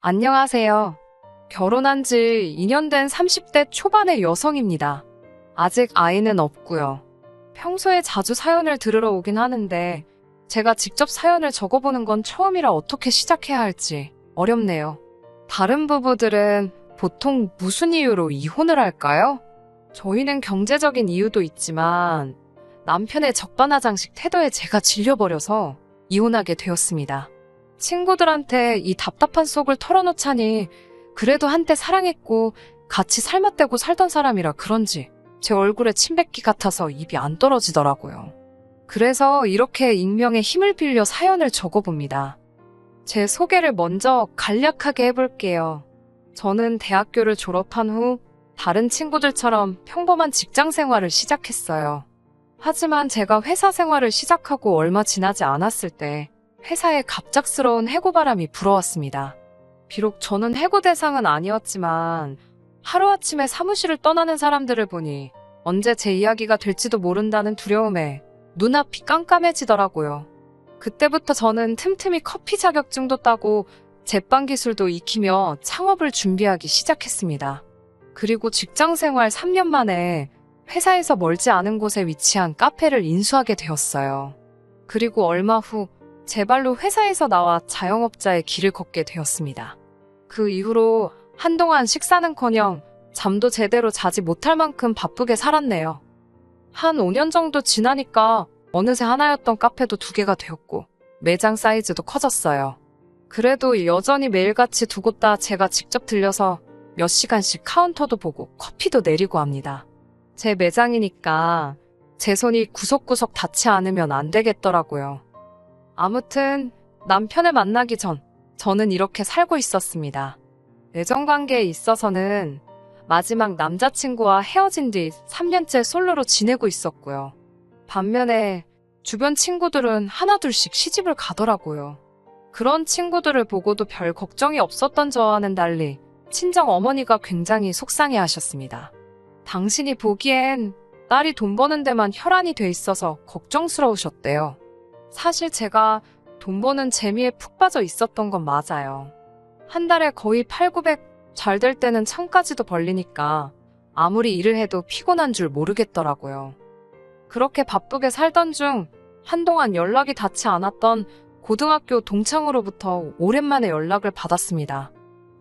안녕하세요. 결혼한 지 2년 된 30대 초반의 여성입니다. 아직 아이는 없고요. 평소에 자주 사연을 들으러 오긴 하는데 제가 직접 사연을 적어보는 건 처음이라 어떻게 시작해야 할지 어렵네요. 다른 부부들은 보통 무슨 이유로 이혼을 할까요? 저희는 경제적인 이유도 있지만 남편의 적반하장식 태도에 제가 질려버려서 이혼하게 되었습니다. 친구들한테 이 답답한 속을 털어놓자니 그래도 한때 사랑했고 같이 살맛대고 살던 사람이라 그런지 제 얼굴에 침 뱉기 같아서 입이 안 떨어지더라고요. 그래서 이렇게 익명의 힘을 빌려 사연을 적어봅니다. 제 소개를 먼저 간략하게 해볼게요. 저는 대학교를 졸업한 후 다른 친구들처럼 평범한 직장 생활을 시작했어요. 하지만 제가 회사 생활을 시작하고 얼마 지나지 않았을 때 회사에 갑작스러운 해고바람이 불어왔습니다. 비록 저는 해고 대상은 아니었지만 하루아침에 사무실을 떠나는 사람들을 보니 언제 제 이야기가 될지도 모른다는 두려움에 눈앞이 깜깜해지더라고요. 그때부터 저는 틈틈이 커피 자격증도 따고 제빵 기술도 익히며 창업을 준비하기 시작했습니다. 그리고 직장 생활 3년 만에 회사에서 멀지 않은 곳에 위치한 카페를 인수하게 되었어요. 그리고 얼마 후 제 발로 회사에서 나와 자영업자의 길을 걷게 되었습니다. 그 이후로 한동안 식사는커녕 잠도 제대로 자지 못할 만큼 바쁘게 살았네요. 한 5년 정도 지나니까 어느새 하나였던 카페도 2개가 되었고 매장 사이즈도 커졌어요. 그래도 여전히 매일같이 두 곳 다 제가 직접 들려서 몇 시간씩 카운터도 보고 커피도 내리고 합니다. 제 매장이니까 제 손이 구석구석 닿지 않으면 안 되겠더라고요. 아무튼 남편을 만나기 전 저는 이렇게 살고 있었습니다. 애정관계에 있어서는 마지막 남자친구와 헤어진 뒤 3년째 솔로로 지내고 있었고요. 반면에 주변 친구들은 하나둘씩 시집을 가더라고요. 그런 친구들을 보고도 별 걱정이 없었던 저와는 달리 친정 어머니가 굉장히 속상해하셨습니다. 당신이 보기엔 딸이 돈 버는 데만 혈안이 돼 있어서 걱정스러우셨대요. 사실 제가 돈 버는 재미에 푹 빠져 있었던 건 맞아요. 한 달에 거의 800, 900 잘 될 때는 1000까지도 벌리니까 아무리 일을 해도 피곤한 줄 모르겠더라고요. 그렇게 바쁘게 살던 중 한동안 연락이 닿지 않았던 고등학교 동창으로부터 오랜만에 연락을 받았습니다.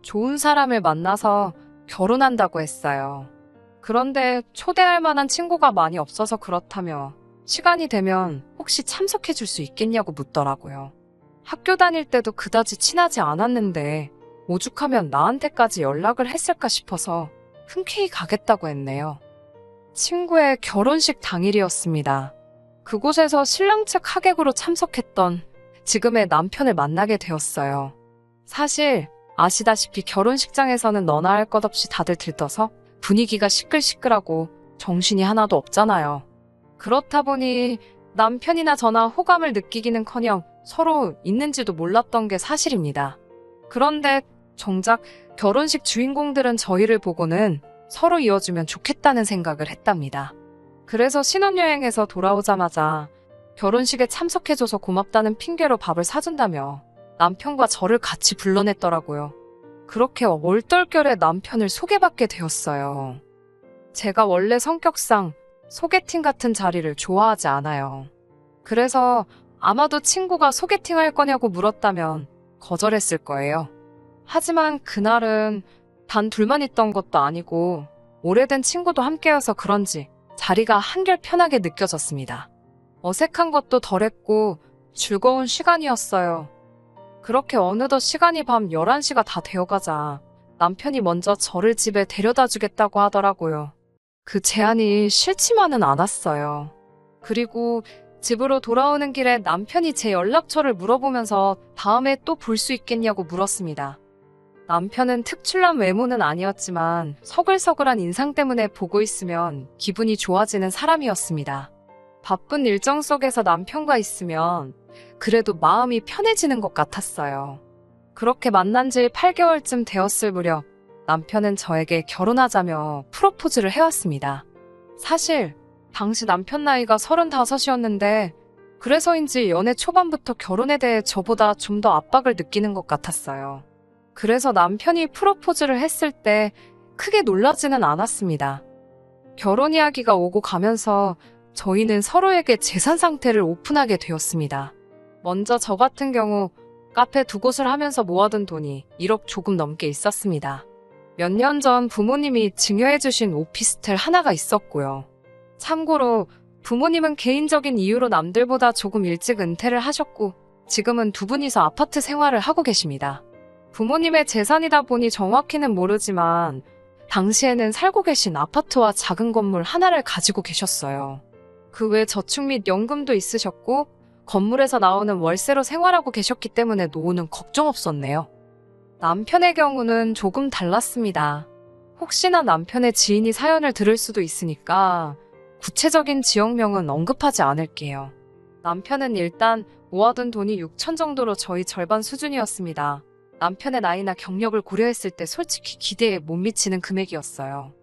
좋은 사람을 만나서 결혼한다고 했어요. 그런데 초대할 만한 친구가 많이 없어서 그렇다며 시간이 되면 혹시 참석해 줄 수 있겠냐고 묻더라고요. 학교 다닐 때도 그다지 친하지 않았는데 오죽하면 나한테까지 연락을 했을까 싶어서 흔쾌히 가겠다고 했네요. 친구의 결혼식 당일이었습니다. 그곳에서 신랑 측 하객으로 참석했던 지금의 남편을 만나게 되었어요. 사실 아시다시피 결혼식장에서는 너나 할 것 없이 다들 들떠서 분위기가 시끌시끌하고 정신이 하나도 없잖아요. 그렇다 보니 남편이나 저나 호감을 느끼기는커녕 서로 있는지도 몰랐던 게 사실입니다. 그런데 정작 결혼식 주인공들은 저희를 보고는 서로 이어주면 좋겠다는 생각을 했답니다. 그래서 신혼여행에서 돌아오자마자 결혼식에 참석해줘서 고맙다는 핑계로 밥을 사준다며 남편과 저를 같이 불러냈더라고요. 그렇게 얼떨결에 남편을 소개받게 되었어요. 제가 원래 성격상 소개팅 같은 자리를 좋아하지 않아요. 그래서 아마도 친구가 소개팅 할 거냐고 물었다면 거절했을 거예요. 하지만 그날은 단 둘만 있던 것도 아니고 오래된 친구도 함께여서 그런지 자리가 한결 편하게 느껴졌습니다. 어색한 것도 덜했고 즐거운 시간이었어요. 그렇게 어느덧 시간이 밤 11시가 다 되어가자 남편이 먼저 저를 집에 데려다 주겠다고 하더라고요. 그 제안이 싫지만은 않았어요. 그리고 집으로 돌아오는 길에 남편이 제 연락처를 물어보면서 다음에 또 볼 수 있겠냐고 물었습니다. 남편은 특출난 외모는 아니었지만 서글서글한 인상 때문에 보고 있으면 기분이 좋아지는 사람이었습니다. 바쁜 일정 속에서 남편과 있으면 그래도 마음이 편해지는 것 같았어요. 그렇게 만난 지 8개월쯤 되었을 무렵 남편은 저에게 결혼하자며 프로포즈를 해왔습니다. 사실 당시 남편 나이가 35이었는데 그래서인지 연애 초반부터 결혼에 대해 저보다 좀 더 압박을 느끼는 것 같았어요. 그래서 남편이 프로포즈를 했을 때 크게 놀라지는 않았습니다. 결혼 이야기가 오고 가면서 저희는 서로에게 재산 상태를 오픈하게 되었습니다. 먼저 저 같은 경우 카페 두 곳을 하면서 모아둔 돈이 1억 조금 넘게 있었습니다. 몇 년 전 부모님이 증여해주신 오피스텔 하나가 있었고요. 참고로 부모님은 개인적인 이유로 남들보다 조금 일찍 은퇴를 하셨고 지금은 두 분이서 아파트 생활을 하고 계십니다. 부모님의 재산이다 보니 정확히는 모르지만 당시에는 살고 계신 아파트와 작은 건물 하나를 가지고 계셨어요. 그 외 저축 및 연금도 있으셨고 건물에서 나오는 월세로 생활하고 계셨기 때문에 노후는 걱정 없었네요. 남편의 경우는 조금 달랐습니다. 혹시나 남편의 지인이 사연을 들을 수도 있으니까 구체적인 지역명은 언급하지 않을게요. 남편은 일단 모아둔 돈이 6천 정도로 저희 절반 수준이었습니다. 남편의 나이나 경력을 고려했을 때 솔직히 기대에 못 미치는 금액이었어요.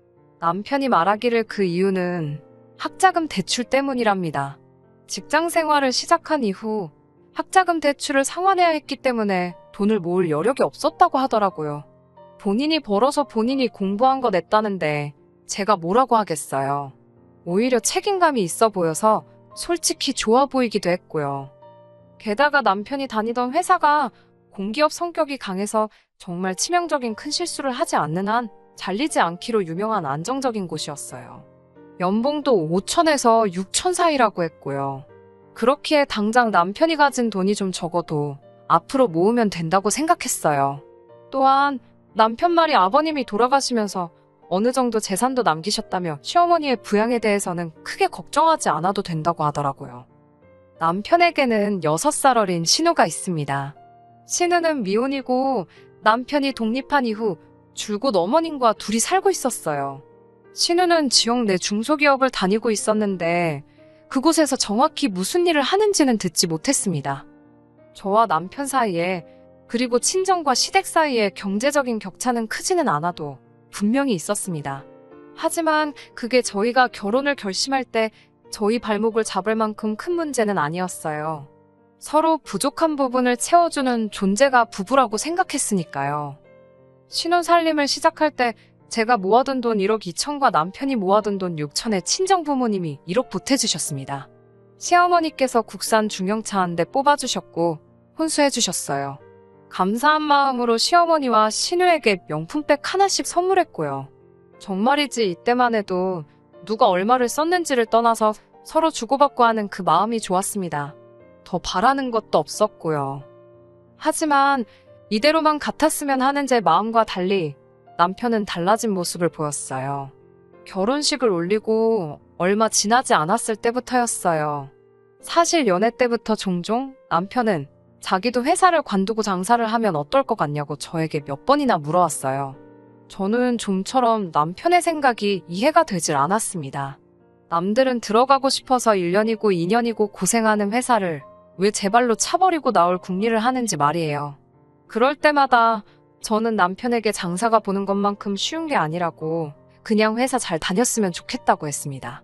남편이 말하기를 그 이유는 학자금 대출 때문이랍니다. 직장 생활을 시작한 이후 학자금 대출을 상환해야 했기 때문에 돈을 모을 여력이 없었다고 하더라고요. 본인이 벌어서 본인이 공부한 거 냈다는데 제가 뭐라고 하겠어요. 오히려 책임감이 있어 보여서 솔직히 좋아 보이기도 했고요. 게다가 남편이 다니던 회사가 공기업 성격이 강해서 정말 치명적인 큰 실수를 하지 않는 한 잘리지 않기로 유명한 안정적인 곳이었어요. 연봉도 5천에서 6천 사이라고 했고요. 그렇기에 당장 남편이 가진 돈이 좀 적어도 앞으로 모으면 된다고 생각했어요. 또한 남편 말이 아버님이 돌아가시면서 어느 정도 재산도 남기셨다며 시어머니의 부양에 대해서는 크게 걱정하지 않아도 된다고 하더라고요. 남편에게는 6살 어린 신우가 있습니다. 신우는 미혼이고 남편이 독립한 이후 줄곧 어머님과 둘이 살고 있었어요. 신우는 지역 내 중소기업을 다니고 있었는데 그곳에서 정확히 무슨 일을 하는지는 듣지 못했습니다. 저와 남편 사이에 그리고 친정과 시댁 사이에 경제적인 격차는 크지는 않아도 분명히 있었습니다. 하지만 그게 저희가 결혼을 결심할 때 저희 발목을 잡을 만큼 큰 문제는 아니었어요. 서로 부족한 부분을 채워주는 존재가 부부라고 생각했으니까요. 신혼살림을 시작할 때 제가 모아둔 돈 1억 2천과 남편이 모아둔 돈 6천에 친정부모님이 1억 보태주셨습니다. 시어머니께서 국산 중형차 한 대 뽑아주셨고 혼수해주셨어요. 감사한 마음으로 시어머니와 신우에게 명품백 하나씩 선물했고요. 정말이지 이때만 해도 누가 얼마를 썼는지를 떠나서 서로 주고받고 하는 그 마음이 좋았습니다. 더 바라는 것도 없었고요. 하지만 이대로만 같았으면 하는 제 마음과 달리 남편은 달라진 모습을 보였어요. 결혼식을 올리고 얼마 지나지 않았을 때부터였어요. 사실 연애 때부터 종종 남편은 자기도 회사를 관두고 장사를 하면 어떨 것 같냐고 저에게 몇 번이나 물어왔어요. 저는 좀처럼 남편의 생각이 이해가 되질 않았습니다. 남들은 들어가고 싶어서 1년이고 2년이고 고생하는 회사를 왜 제 발로 차버리고 나올 궁리를 하는지 말이에요. 그럴 때마다 저는 남편에게 장사가 보는 것만큼 쉬운 게 아니라고 그냥 회사 잘 다녔으면 좋겠다고 했습니다.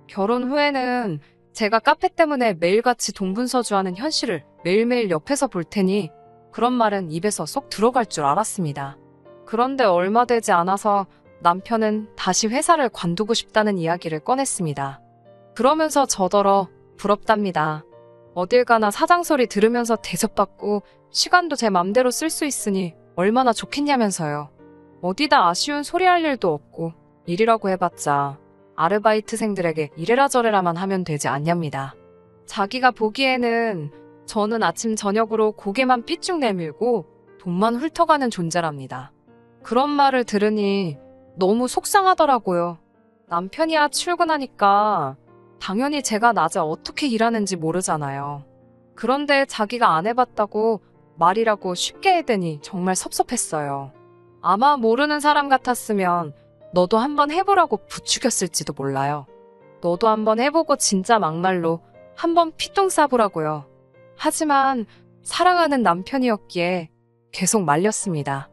결혼 후에는 제가 카페 때문에 매일같이 동분서주하는 현실을 매일매일 옆에서 볼 테니 그런 말은 입에서 쏙 들어갈 줄 알았습니다. 그런데 얼마 되지 않아서 남편은 다시 회사를 관두고 싶다는 이야기를 꺼냈습니다. 그러면서 저더러 부럽답니다. 어딜 가나 사장 소리 들으면서 대접받고 시간도 제 맘대로 쓸 수 있으니 얼마나 좋겠냐면서요. 어디다 아쉬운 소리 할 일도 없고 일이라고 해봤자 아르바이트생들에게 이래라 저래라만 하면 되지 않냐입니다. 자기가 보기에는 저는 아침 저녁으로 고개만 삐쭉 내밀고 돈만 훑어가는 존재랍니다. 그런 말을 들으니 너무 속상하더라고요. 남편이야 출근하니까 당연히 제가 낮에 어떻게 일하는지 모르잖아요. 그런데 자기가 안 해봤다고 말이라고 쉽게 해대니 정말 섭섭했어요. 아마 모르는 사람 같았으면 너도 한번 해보라고 부추겼을지도 몰라요. 너도 한번 해보고 진짜 막말로 한번 피똥 싸보라고요. 하지만 사랑하는 남편이었기에 계속 말렸습니다.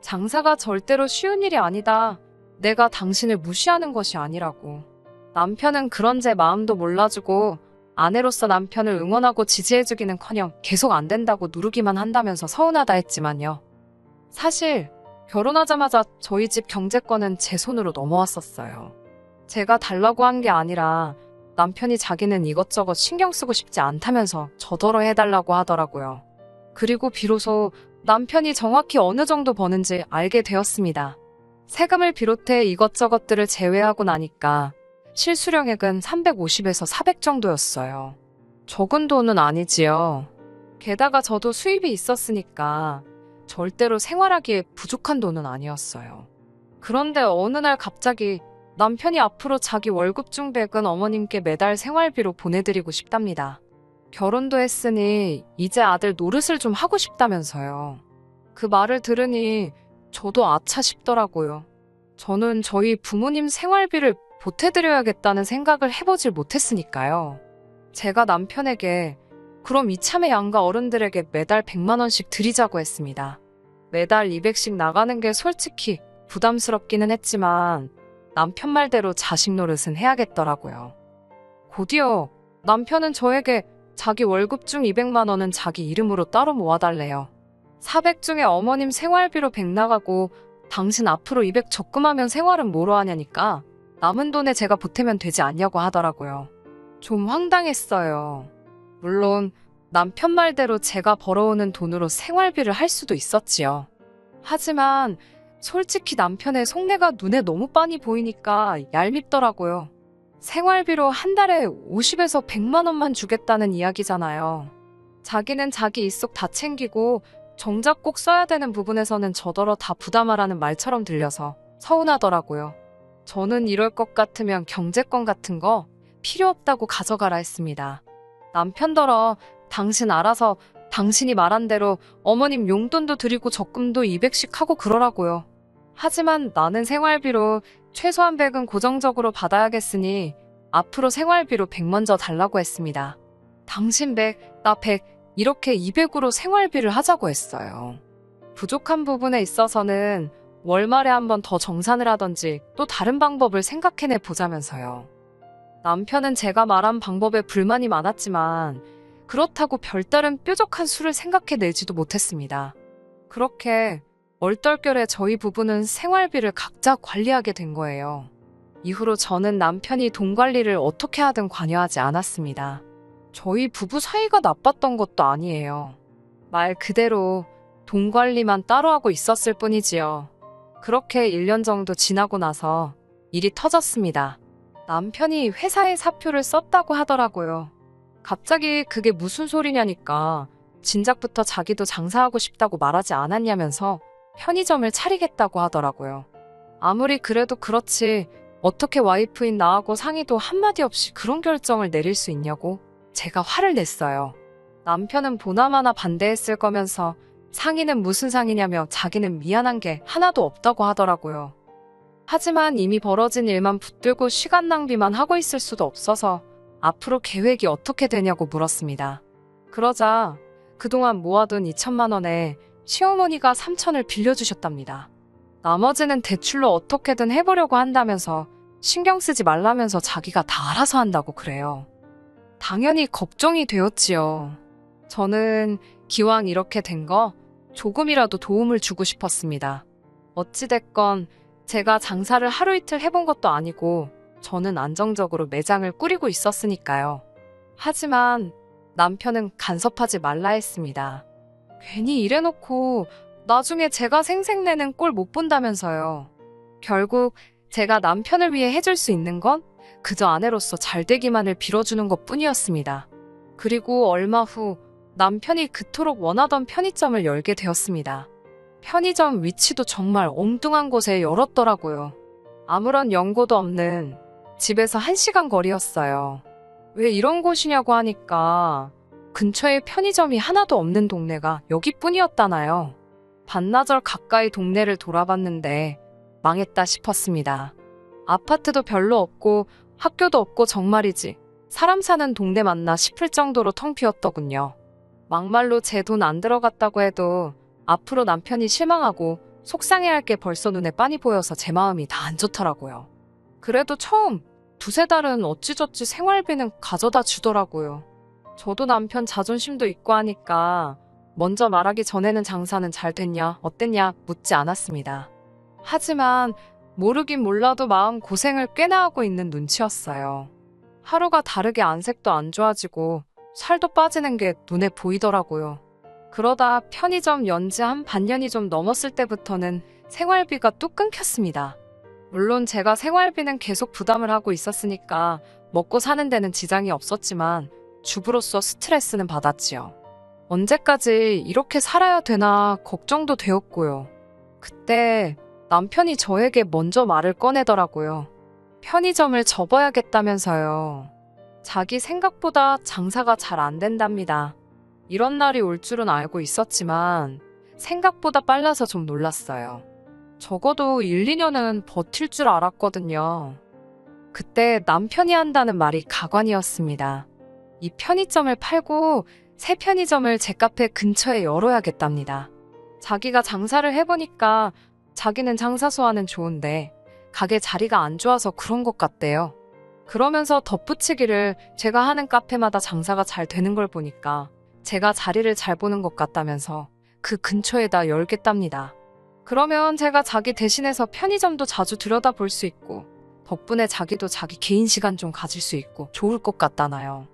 장사가 절대로 쉬운 일이 아니다. 내가 당신을 무시하는 것이 아니라고. 남편은 그런 제 마음도 몰라주고 아내로서 남편을 응원하고 지지해주기는커녕 계속 안 된다고 누르기만 한다면서 서운하다 했지만요. 사실 결혼하자마자 저희 집 경제권은 제 손으로 넘어왔었어요. 제가 달라고 한 게 아니라 남편이 자기는 이것저것 신경 쓰고 싶지 않다면서 저더러 해달라고 하더라고요. 그리고 비로소 남편이 정확히 어느 정도 버는지 알게 되었습니다. 세금을 비롯해 이것저것들을 제외하고 나니까 실수령액은 350에서 400 정도였어요. 적은 돈은 아니지요. 게다가 저도 수입이 있었으니까 절대로 생활하기에 부족한 돈은 아니었어요. 그런데 어느 날 갑자기 남편이 앞으로 자기 월급 중 100은 어머님께 매달 생활비로 보내드리고 싶답니다. 결혼도 했으니 이제 아들 노릇을 좀 하고 싶다면서요. 그 말을 들으니 저도 아차 싶더라고요. 저는 저희 부모님 생활비를 보태드려야겠다는 생각을 해보질 못했으니까요. 제가 남편에게 그럼 이참에 양가 어른들에게 매달 100만 원씩 드리자고 했습니다. 매달 200씩 나가는 게 솔직히 부담스럽기는 했지만 남편 말대로 자식 노릇은 해야겠더라고요. 곧이어 남편은 저에게 자기 월급 중 200만 원은 자기 이름으로 따로 모아달래요. 400 중에 어머님 생활비로 100 나가고 당신 앞으로 200 적금하면 생활은 뭐로 하냐니까 남은 돈에 제가 보태면 되지 않냐고 하더라고요. 좀 황당했어요. 물론 남편 말대로 제가 벌어오는 돈으로 생활비를 할 수도 있었지요. 하지만 솔직히 남편의 속내가 눈에 너무 빤히 보이니까 얄밉더라고요. 생활비로 한 달에 50에서 100만 원만 주겠다는 이야기잖아요. 자기는 자기 입속 다 챙기고 정작 꼭 써야 되는 부분에서는 저더러 다 부담하라는 말처럼 들려서 서운하더라고요. 저는 이럴 것 같으면 경제권 같은 거 필요 없다고 가져가라 했습니다. 남편더러 당신 알아서 당신이 말한 대로 어머님 용돈도 드리고 적금도 200씩 하고 그러라고요. 하지만 나는 생활비로 최소한 100은 고정적으로 받아야겠으니 앞으로 생활비로 100 먼저 달라고 했습니다. 당신 100, 나 100 이렇게 200으로 생활비를 하자고 했어요. 부족한 부분에 있어서는 월말에 한 번 더 정산을 하던지 또 다른 방법을 생각해내 보자면서요. 남편은 제가 말한 방법에 불만이 많았지만 그렇다고 별다른 뾰족한 수를 생각해내지도 못했습니다. 그렇게 얼떨결에 저희 부부는 생활비를 각자 관리하게 된 거예요. 이후로 저는 남편이 돈 관리를 어떻게 하든 관여하지 않았습니다. 저희 부부 사이가 나빴던 것도 아니에요. 말 그대로 돈 관리만 따로 하고 있었을 뿐이지요. 그렇게 1년 정도 지나고 나서 일이 터졌습니다. 남편이 회사에 사표를 썼다고 하더라고요. 갑자기 그게 무슨 소리냐니까 진작부터 자기도 장사하고 싶다고 말하지 않았냐면서 편의점을 차리겠다고 하더라고요. 아무리 그래도 그렇지 어떻게 와이프인 나하고 상의도 한마디 없이 그런 결정을 내릴 수 있냐고 제가 화를 냈어요. 남편은 보나마나 반대했을 거면서 상의는 무슨 상의냐며 자기는 미안한 게 하나도 없다고 하더라고요. 하지만 이미 벌어진 일만 붙들고 시간 낭비만 하고 있을 수도 없어서 앞으로 계획이 어떻게 되냐고 물었습니다. 그러자 그동안 모아둔 2천만 원에 시어머니가 3천을 빌려주셨답니다. 나머지는 대출로 어떻게든 해보려고 한다면서 신경 쓰지 말라면서 자기가 다 알아서 한다고 그래요. 당연히 걱정이 되었지요. 저는 기왕 이렇게 된 거 조금이라도 도움을 주고 싶었습니다. 어찌됐건 제가 장사를 하루 이틀 해본 것도 아니고 저는 안정적으로 매장을 꾸리고 있었으니까요. 하지만 남편은 간섭하지 말라 했습니다. 괜히 이래놓고 나중에 제가 생색내는 꼴 못 본다면서요. 결국 제가 남편을 위해 해줄 수 있는 건 그저 아내로서 잘되기만을 빌어주는 것 뿐이었습니다. 그리고 얼마 후 남편이 그토록 원하던 편의점을 열게 되었습니다. 편의점 위치도 정말 엉뚱한 곳에 열었더라고요. 아무런 연고도 없는 집에서 1시간 거리였어요. 왜 이런 곳이냐고 하니까 근처에 편의점이 하나도 없는 동네가 여기뿐이었다나요. 반나절 가까이 동네를 돌아봤는데 망했다 싶었습니다. 아파트도 별로 없고 학교도 없고 정말이지 사람 사는 동네 맞나 싶을 정도로 텅 비었더군요. 막말로 제 돈 안 들어갔다고 해도 앞으로 남편이 실망하고 속상해할 게 벌써 눈에 빤히 보여서 제 마음이 다 안 좋더라고요. 그래도 처음 2~3달은 어찌저찌 생활비는 가져다 주더라고요. 저도 남편 자존심도 있고 하니까 먼저 말하기 전에는 장사는 잘 됐냐, 어땠냐 묻지 않았습니다. 하지만 모르긴 몰라도 마음 고생을 꽤나 하고 있는 눈치였어요. 하루가 다르게 안색도 안 좋아지고 살도 빠지는 게 눈에 보이더라고요. 그러다 편의점 연지 한 반년이 좀 넘었을 때부터는 생활비가 뚝 끊겼습니다. 물론 제가 생활비는 계속 부담을 하고 있었으니까 먹고 사는 데는 지장이 없었지만 주부로서 스트레스는 받았지요. 언제까지 이렇게 살아야 되나 걱정도 되었고요. 그때 남편이 저에게 먼저 말을 꺼내더라고요. 편의점을 접어야겠다면서요. 자기 생각보다 장사가 잘 안 된답니다. 이런 날이 올 줄은 알고 있었지만 생각보다 빨라서 좀 놀랐어요. 적어도 1, 2년은 버틸 줄 알았거든요. 그때 남편이 한다는 말이 가관이었습니다. 이 편의점을 팔고 새 편의점을 제 카페 근처에 열어야겠답니다. 자기가 장사를 해보니까 자기는 장사 수완은 좋은데 가게 자리가 안 좋아서 그런 것 같대요. 그러면서 덧붙이기를 제가 하는 카페마다 장사가 잘 되는 걸 보니까 제가 자리를 잘 보는 것 같다면서 그 근처에다 열겠답니다. 그러면 제가 자기 대신해서 편의점도 자주 들여다볼 수 있고 덕분에 자기도 자기 개인 시간 좀 가질 수 있고 좋을 것 같다나요.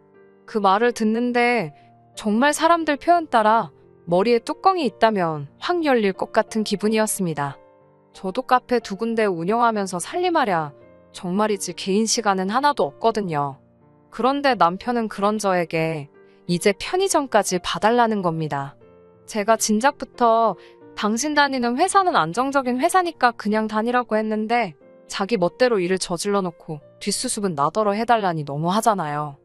그 말을 듣는데 정말 사람들 표현 따라 머리에 뚜껑이 있다면 확 열릴 것 같은 기분이었습니다. 저도 카페 2군데 운영하면서 살림하랴 정말이지 개인 시간은 하나도 없거든요. 그런데 남편은 그런 저에게 이제 편의점까지 봐달라는 겁니다. 제가 진작부터 당신 다니는 회사는 안정적인 회사니까 그냥 다니라고 했는데 자기 멋대로 일을 저질러 놓고 뒷수습은 나더러 해달라니 너무하잖아요.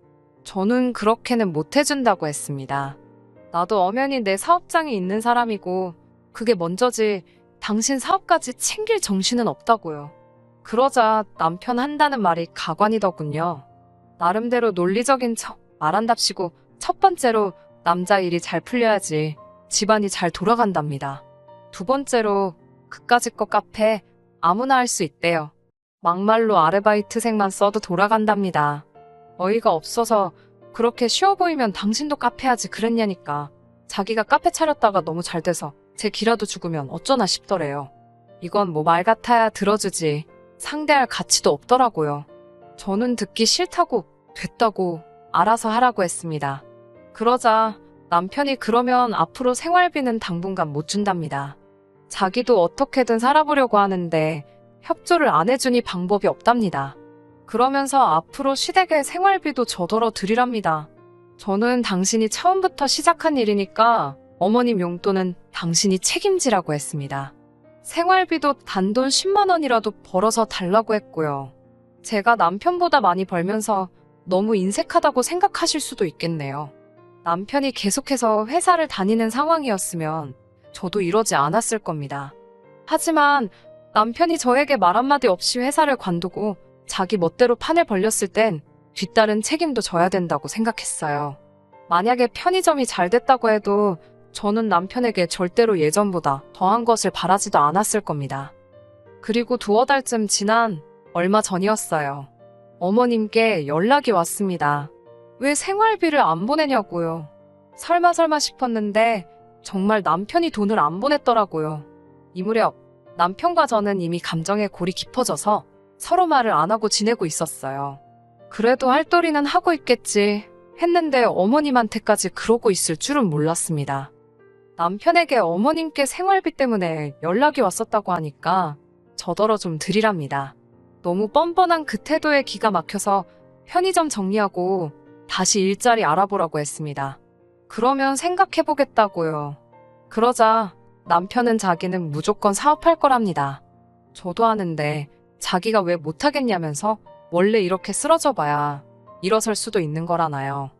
저는 그렇게는 못 해준다고 했습니다. 나도 엄연히 내 사업장이 있는 사람이고 그게 먼저지 당신 사업까지 챙길 정신은 없다고요. 그러자 남편 한다는 말이 가관이더군요. 나름대로 논리적인 척 말한답시고 첫 번째로 남자 일이 잘 풀려야지 집안이 잘 돌아간답니다. 두 번째로 그까짓 거 카페 아무나 할 수 있대요. 막말로 아르바이트생만 써도 돌아간답니다. 어이가 없어서 그렇게 쉬워 보이면 당신도 카페 하지 그랬냐니까 자기가 카페 차렸다가 너무 잘 돼서 제 기라도 죽으면 어쩌나 싶더래요. 이건 뭐 말 같아야 들어주지 상대할 가치도 없더라고요. 저는 듣기 싫다고 됐다고 알아서 하라고 했습니다. 그러자 남편이 그러면 앞으로 생활비는 당분간 못 준답니다. 자기도 어떻게든 살아보려고 하는데 협조를 안 해주니 방법이 없답니다. 그러면서 앞으로 시댁에 생활비도 저더러 드리랍니다. 저는 당신이 처음부터 시작한 일이니까 어머님 용돈은 당신이 책임지라고 했습니다. 생활비도 단돈 10만 원이라도 벌어서 달라고 했고요. 제가 남편보다 많이 벌면서 너무 인색하다고 생각하실 수도 있겠네요. 남편이 계속해서 회사를 다니는 상황이었으면 저도 이러지 않았을 겁니다. 하지만 남편이 저에게 말 한마디 없이 회사를 관두고 자기 멋대로 판을 벌렸을 땐 뒤따른 책임도 져야 된다고 생각했어요. 만약에 편의점이 잘 됐다고 해도 저는 남편에게 절대로 예전보다 더한 것을 바라지도 않았을 겁니다. 그리고 2달쯤 지난 얼마 전이었어요. 어머님께 연락이 왔습니다. 왜 생활비를 안 보내냐고요. 설마 싶었는데 정말 남편이 돈을 안 보냈더라고요. 이 무렵 남편과 저는 이미 감정의 골이 깊어져서 서로 말을 안 하고 지내고 있었어요. 그래도 할 도리는 하고 있겠지 했는데 어머님한테까지 그러고 있을 줄은 몰랐습니다. 남편에게 어머님께 생활비 때문에 연락이 왔었다고 하니까 저더러 좀 드리랍니다. 너무 뻔뻔한 그 태도에 기가 막혀서 편의점 정리하고 다시 일자리 알아보라고 했습니다. 그러면 생각해보겠다고요. 그러자 남편은 자기는 무조건 사업할 거랍니다. 저도 하는데 자기가 왜 못하겠냐면서 원래 이렇게 쓰러져 봐야 일어설 수도 있는 거라나요.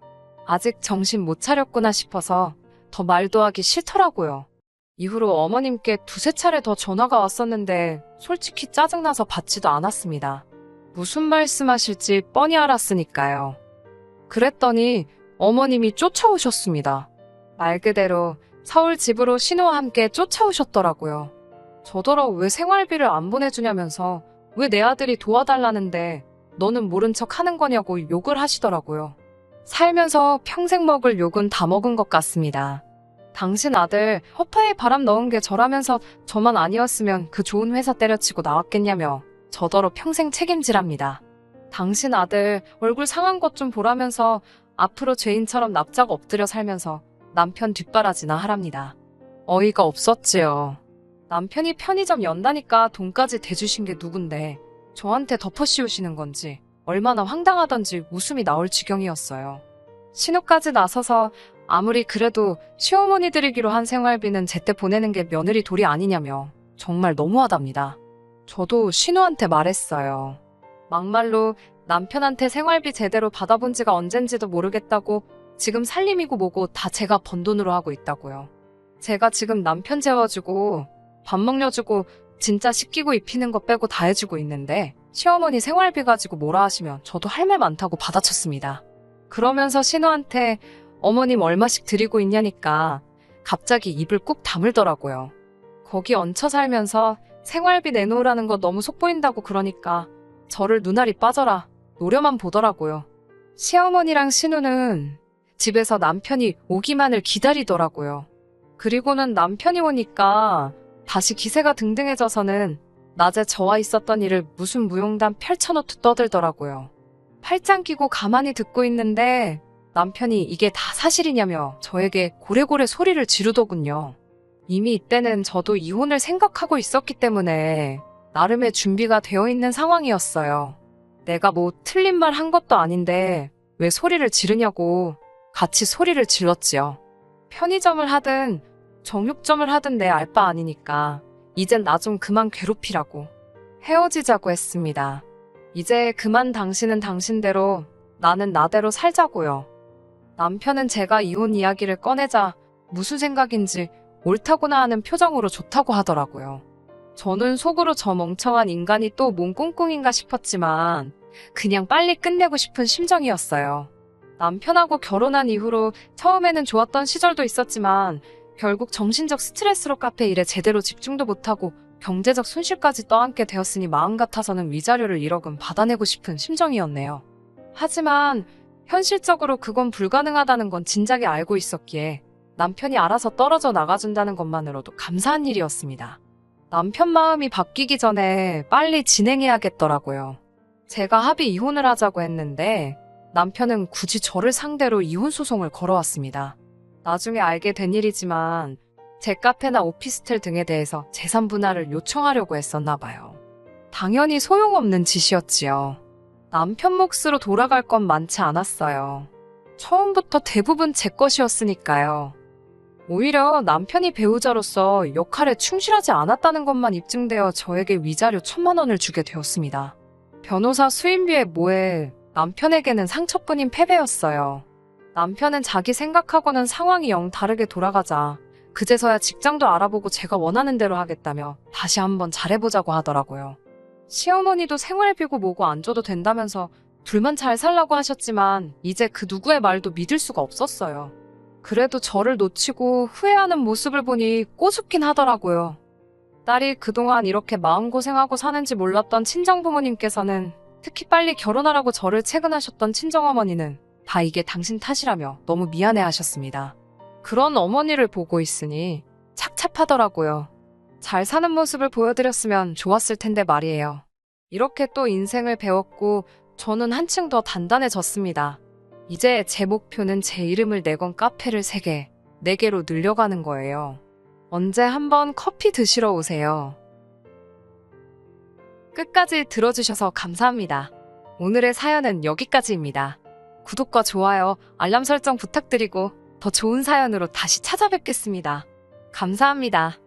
아직 정신 못 차렸구나 싶어서 더 말도 하기 싫더라고요. 이후로 어머님께 2~3차례 더 전화가 왔었는데 솔직히 짜증나서 받지도 않았습니다. 무슨 말씀하실지 뻔히 알았으니까요. 그랬더니 어머님이 쫓아오셨습니다. 말 그대로 서울 집으로 신우와 함께 쫓아오셨더라고요. 저더러 왜 생활비를 안 보내주냐면서 왜 내 아들이 도와달라는데 너는 모른 척 하는 거냐고 욕을 하시더라고요. 살면서 평생 먹을 욕은 다 먹은 것 같습니다. 당신 아들 허파에 바람 넣은 게 저라면서 저만 아니었으면 그 좋은 회사 때려치고 나왔겠냐며 저더러 평생 책임지랍니다. 당신 아들 얼굴 상한 것 좀 보라면서 앞으로 죄인처럼 납작 엎드려 살면서 남편 뒷바라지나 하랍니다. 어이가 없었지요. 남편이 편의점 연다니까 돈까지 대주신 게 누군데 저한테 덮어씌우시는 건지 얼마나 황당하던지 웃음이 나올 지경이었어요. 신호까지 나서서 아무리 그래도 시어머니 드리기로 한 생활비는 제때 보내는 게 며느리 도리 아니냐며 정말 너무하답니다. 저도 신우한테 말했어요. 막말로 남편한테 생활비 제대로 받아본 지가 언젠지도 모르겠다고 지금 살림이고 뭐고 다 제가 번 돈으로 하고 있다고요. 제가 지금 남편 재워주고 밥 먹여주고 진짜 씻기고 입히는 거 빼고 다 해주고 있는데 시어머니 생활비 가지고 뭐라 하시면 저도 할 말 많다고 받아쳤습니다. 그러면서 신우한테 어머님 얼마씩 드리고 있냐니까 갑자기 입을 꾹 다물더라고요. 거기 얹혀 살면서 생활비 내놓으라는 거 너무 속보인다고 그러니까 저를 눈알이 빠져라 노려만 보더라고요. 시어머니랑 신우는 집에서 남편이 오기만을 기다리더라고요. 그리고는 남편이 오니까 다시 기세가 등등해져서는 낮에 저와 있었던 일을 무슨 무용담 펼쳐놓듯 떠들더라고요. 팔짱 끼고 가만히 듣고 있는데 남편이 이게 다 사실이냐며 저에게 고래고래 소리를 지르더군요. 이미 이때는 저도 이혼을 생각하고 있었기 때문에 나름의 준비가 되어 있는 상황이었어요. 내가 뭐 틀린 말 한 것도 아닌데 왜 소리를 지르냐고 같이 소리를 질렀지요. 편의점을 하든 정육점을 하든 내 알 바 아니니까 이젠 나 좀 그만 괴롭히라고 헤어지자고 했습니다. 이제 그만 당신은 당신대로 나는 나대로 살자고요. 남편은 제가 이혼 이야기를 꺼내자 무슨 생각인지 옳다구나 하는 표정으로 좋다고 하더라고요. 저는 속으로 저 멍청한 인간이 또 뭔 꿍꿍인가 싶었지만 그냥 빨리 끝내고 싶은 심정이었어요. 남편하고 결혼한 이후로 처음에는 좋았던 시절도 있었지만 결국 정신적 스트레스로 카페 일에 제대로 집중도 못하고 경제적 손실까지 떠안게 되었으니 마음 같아서는 위자료를 1억은 받아내고 싶은 심정이었네요. 하지만 현실적으로 그건 불가능하다는 건 진작에 알고 있었기에 남편이 알아서 떨어져 나가준다는 것만으로도 감사한 일이었습니다. 남편 마음이 바뀌기 전에 빨리 진행해야겠더라고요. 제가 합의 이혼을 하자고 했는데 남편은 굳이 저를 상대로 이혼 소송을 걸어왔습니다. 나중에 알게 된 일이지만 제 카페나 오피스텔 등에 대해서 재산 분할을 요청하려고 했었나 봐요. 당연히 소용없는 짓이었지요. 남편 몫으로 돌아갈 건 많지 않았어요. 처음부터 대부분 제 것이었으니까요. 오히려 남편이 배우자로서 역할에 충실하지 않았다는 것만 입증되어 저에게 위자료 1,000만 원을 주게 되었습니다. 변호사 수임비에 뭐에 남편에게는 상처뿐인 패배였어요. 남편은 자기 생각하고는 상황이 영 다르게 돌아가자 그제서야 직장도 알아보고 제가 원하는 대로 하겠다며 다시 한번 잘해보자고 하더라고요. 시어머니도 생활비고 뭐고 안 줘도 된다면서 둘만 잘 살라고 하셨지만 이제 그 누구의 말도 믿을 수가 없었어요. 그래도 저를 놓치고 후회하는 모습을 보니 꼬숩긴 하더라고요. 딸이 그동안 이렇게 마음고생하고 사는지 몰랐던 친정부모님께서는 특히 빨리 결혼하라고 저를 채근하셨던 친정어머니는 다 이게 당신 탓이라며 너무 미안해하셨습니다. 그런 어머니를 보고 있으니 착잡하더라고요. 잘 사는 모습을 보여드렸으면 좋았을 텐데 말이에요. 이렇게 또 인생을 배웠고 저는 한층 더 단단해졌습니다. 이제 제 목표는 제 이름을 내건 카페를 3개, 4개로 늘려가는 거예요. 언제 한번 커피 드시러 오세요. 끝까지 들어주셔서 감사합니다. 오늘의 사연은 여기까지입니다. 구독과 좋아요, 알람 설정 부탁드리고 더 좋은 사연으로 다시 찾아뵙겠습니다. 감사합니다.